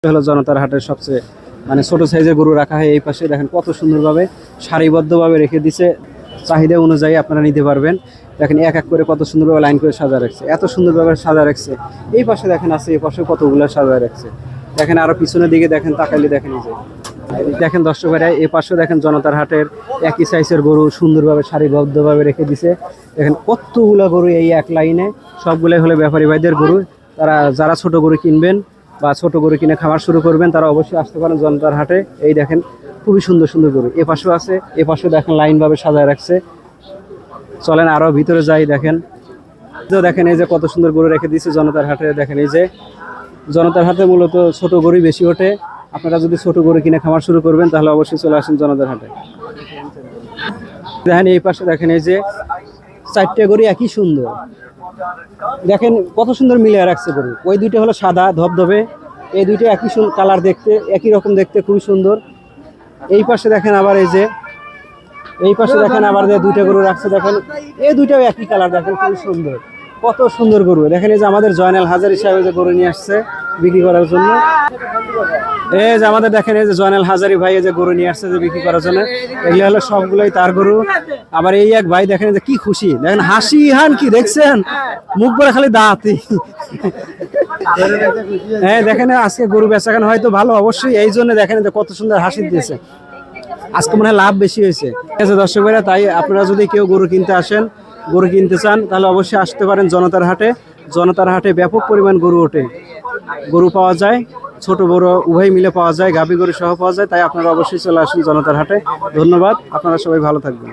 হলো জনতার হাটের সবচেয়ে মানে ছোট সাইজের গরু রাখা হয় এই পাশে। দেখেন কত সুন্দরভাবে সারিবদ্ধভাবে রেখে দিছে, চাহিদা অনুযায়ী আপনারা নিতে পারবেন। দেখেন এক এক করে কত সুন্দরভাবে লাইন করে সাজা রাখছে, এত সুন্দরভাবে সাজা রাখছে। এই পাশে দেখেন আছে, এই পাশে কতগুলো সাজা রাখছে। দেখেন আরো পিছনের দিকে দেখেন, তাকাইলে দেখেন এই যে দেখেন দর্শক ভাইরা, এই পাশে দেখেন জনতার হাটের একই সাইজের গরু সুন্দরভাবে সারিবদ্ধভাবে রেখে দিছে। দেখেন কতগুলো গরু এই এক লাইনে, সবগুলাই হলো ব্যাপারী ভাইদের গরু। তারা যারা ছোট গরু কিনবেন বা ছোট গরু কিনে খামার শুরু করবেন তারা অবশ্যই আসতে পারেন জনতার হাটে। এই দেখেন খুবই সুন্দর সুন্দর গরু এ পাশেও আছে, এ পাশেও দেখেন লাইনভাবে সাজায় রাখছে। চলেন আরো ভিতরে যাই। দেখেন দেখেন এই যে কত সুন্দর গরু রেখে দিয়েছে জনতার হাটে। দেখেন এই যে জনতার হাটে মূলত ছোট গরুই বেশি ওঠে। আপনারা যদি ছোট গরু কিনে খামার শুরু করবেন তাহলে অবশ্যই চলে আসেন জনতার হাটে। দেখেন এই পাশে দেখেন এই যে চারটে গরু একই সুন্দর, দেখেন কত সুন্দর মিলিয়ে রাখছে গরু। ওই দুইটা হলো সাদা ধবধবে, এই দুইটা একই কালার দেখতে, একই রকম দেখতে, খুবই সুন্দর। এই পাশে দেখেন আবার এই যে এই পাশে দেখেন আবার যে দুইটা গরু রাখছে, দেখেন এই দুইটাও একই কালার, দেখেন খুবই সুন্দর, কত সুন্দর গরু। দেখেন এই যে আমাদের জয়নাল হাজারি সাহেব যে গরু নিয়ে আসছে বিক্রি করার জন্য। এই যে আমাদের দেখেন এই যে জয়নাল হাজারি ভাই এই যে গরু নিয়ে আসছে যে বিক্রি করার জন্য। এগুলো হলো সবগুলোই তার গরু। আবার এই এক ভাই দেখেন যে কি খুশি, দেখেন হাসি হান কি দেখছেন, মুখ ভরে খালি দাঁতই। হ্যাঁ দেখেন আজকে গরু বেচাকেন হয়তো ভালো, অবশ্যই এই জন্য দেখেন যে কত সুন্দর হাসি দিয়েছে। আজকে মনে হয় লাভ বেশি হয়েছে। ঠিক আছে দর্শক ভাইরা, তাই আপনারা যদি কেউ গরু কিনতে আসেন, গরু কিনতে চান তাহলে অবশ্যই আসতে পারেন জনতার হাটে। জনতার হাটে ব্যাপক পরিমাণ গরু ওঠে, গরু পাওয়া যায়, ছোট বড় উভয় মিলে পাওয়া যায়, গাভী গরু সহ পাওয়া যায়। তাই আপনারা অবশ্যই চলে আসুন জনতার হাটে। ধন্যবাদ, আপনারা সবাই ভালো থাকবেন।